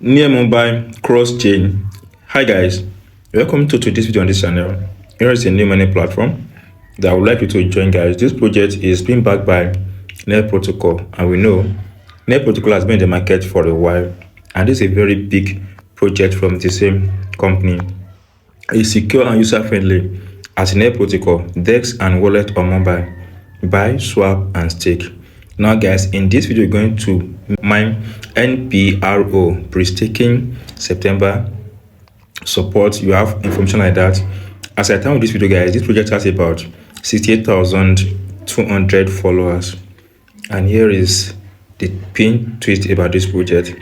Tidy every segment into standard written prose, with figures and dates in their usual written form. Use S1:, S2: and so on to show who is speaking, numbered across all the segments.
S1: Near mobile cross chain. Hi guys, welcome to today's video on this channel. Here is a new money platform that I would like you to join, guys. This project is being backed by Net Protocol, and we know Net Protocol has been in the market for a while, and this is a very big project from the same company. It's secure and user friendly as Net Protocol, DEX and wallet on mobile, buy, swap, and stake. Now guys, in this video we're going to mine NPRO pre-staking September support. You have information like that. As I time with this video, guys, this project has about 68,200 followers, and here is the pin tweet about this project.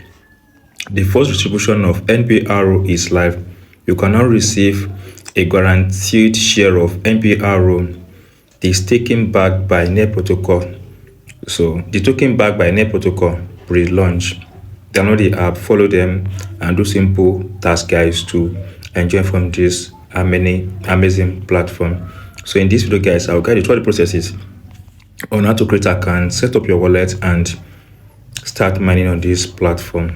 S1: The first distribution of NPRO is live. You can now receive a guaranteed share of NPRO. The staking backed by Net Protocol. So the token backed by Net Protocol pre-launch. Download the app, follow them, and do simple tasks, guys, to enjoy from this amazing platform. So in this video, guys, I'll guide you through the processes on how to create an account, set up your wallet, and start mining on this platform.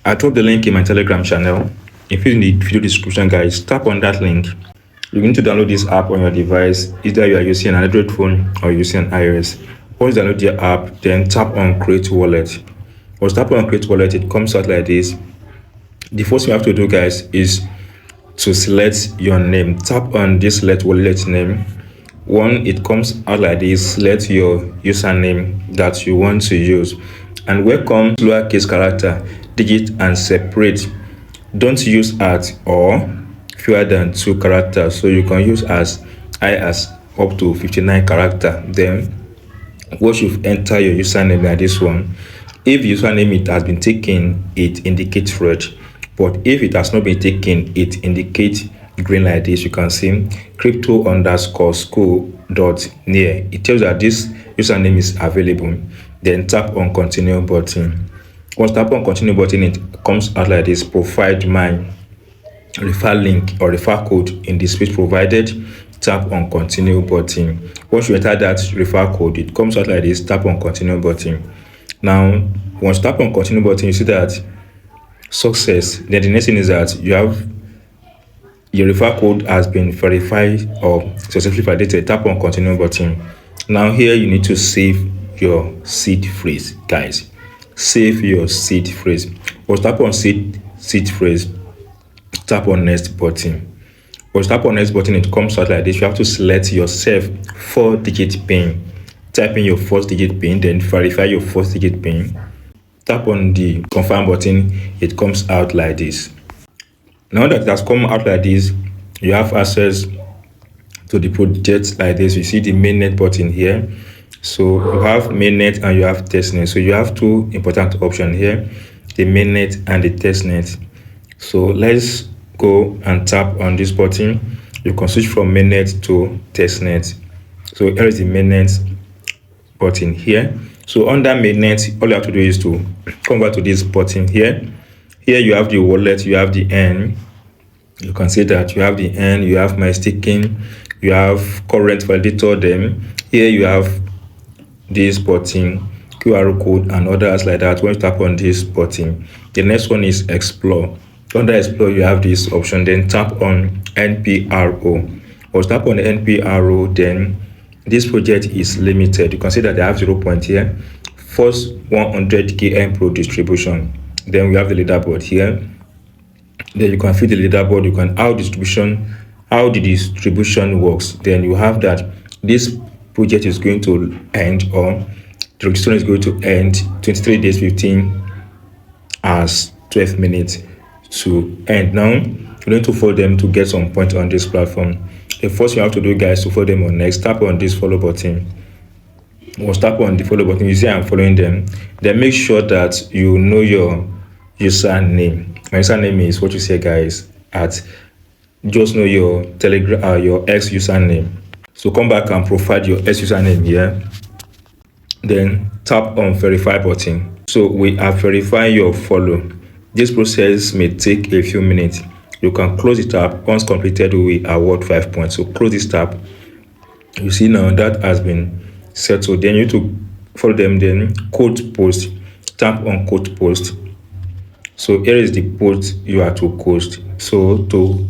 S1: I drop the link in my Telegram channel. If you need video description, guys, tap on that link. You need to download this app on your device, either you are using an Android phone or using an iOS. Once you download the app, then tap on create wallet. Once tap on create wallet, it comes out like this. The first thing you have to do, guys, is to select your name. Tap on this select wallet name. One, it comes out like this. Select your username that you want to use, and welcome lowercase character, digit, and separate. Don't use at or fewer than 2 characters, so you can use as high as up to 59 character. Then once you've entered your username like this one, if username it has been taken, it indicates red, but if it has not been taken, it indicates green like this. You can see crypto_school.near. It tells that this username is available. Then tap on continue button. Once tap on continue button, it comes out like this. Provide my refer link or refer code in the space provided. Tap on continue button. Once you enter that refer code, it comes out like this. Tap on continue button. Now once you tap on continue button, you see that success. Then the next thing is that you have your refer code has been verified or successfully validated. Tap on continue button. Now here you need to save your seed phrase, guys. Save your seed phrase. Once tap on seed phrase, tap on next button. Once tap on next button, it comes out like this. You have to select yourself 4-digit pin. Type in your first digit pin, then verify your first digit pin. Tap on the confirm button, it comes out like this. Now that it has come out like this, you have access to the project like this. You see the mainnet button here. So you have mainnet and you have testnet. So you have two important options here, the mainnet and the testnet. So let's go and tap on this button. You can switch from mainnet to testnet. So here is the mainnet button here. So under mainnet, all you have to do is to come back to this button here. Here you have the wallet, you have the N. You can see that you have the N, you have my staking, you have current validator. Then here you have this button, QR code, and others like that. When you tap on this button, the next one is explore. Under explore, you have this option. Then tap on NPRO. Or tap on NPRO, then this project is limited. You can see that they have 0 point here. First 100k NPRO distribution. Then we have the leaderboard here. Then you can see the leaderboard. You can how the distribution works. Then you have that this project is going to end, or the registration is going to end 23 days 15 hours 12 minutes to end. Now you need to follow them to get some point on this platform. The first you have to do, guys, to follow them on next, tap on this follow button. Once tap on the follow button, you see I'm following them. Then make sure that you know your username. My username is what you say, guys, at just know your Telegram your X username. So come back and provide your X username here. Then tap on verify button. So we are verifying your follow. This process may take a few minutes. You can close the tab. Once completed, we award 5 points. So close this tab. You see now that has been settled. Then you need to follow them. Then code post. Tap on code post. So here is the post you are to post. So to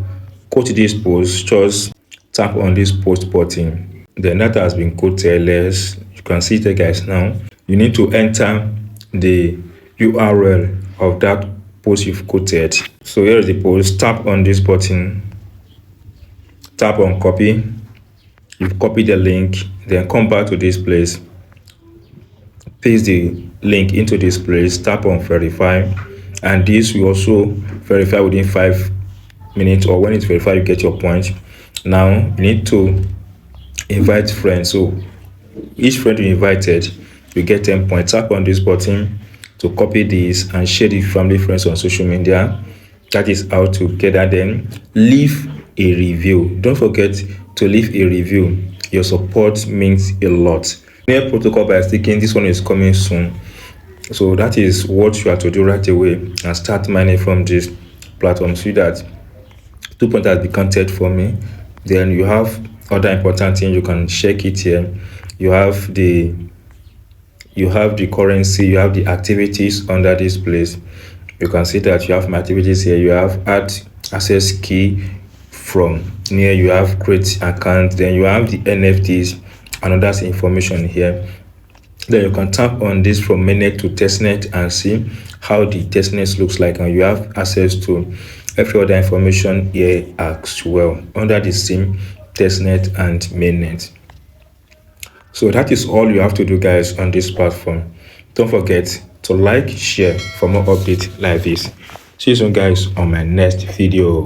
S1: quote this post, just tap on this post button. Then that has been quoted. You can see it guys now. You need to enter the URL of that post you've quoted. So here is the post. Tap on this button. Tap on copy. You've copied the link. Then come back to this place. Paste the link into this place. Tap on verify. And this will also verify within 5 minutes, or when it's verified, you get your point. Now you need to invite friends. So each friend you invited, you get 10 points. Tap on this button to copy this and share the family friends on social media. That is how to get that. Then leave a review. Don't forget to leave a review. Your support means a lot. Mail protocol by sticking, this one is coming soon. So that is what you have to do right away and start mining from this platform. See that 2 points has been counted for me. Then you have other important things. You can check it here. You have the currency, you have the activities under this place. You can see that you have my activities here. You have add access key from near, you have create account, then you have the NFTs and others information here. Then you can tap on this from mainnet to testnet and see how the testnet looks like, and you have access to every other information here as well under the same testnet and mainnet. So that is all you have to do guys on this platform. Don't forget to like, share for more updates like this. See you soon guys on my next video.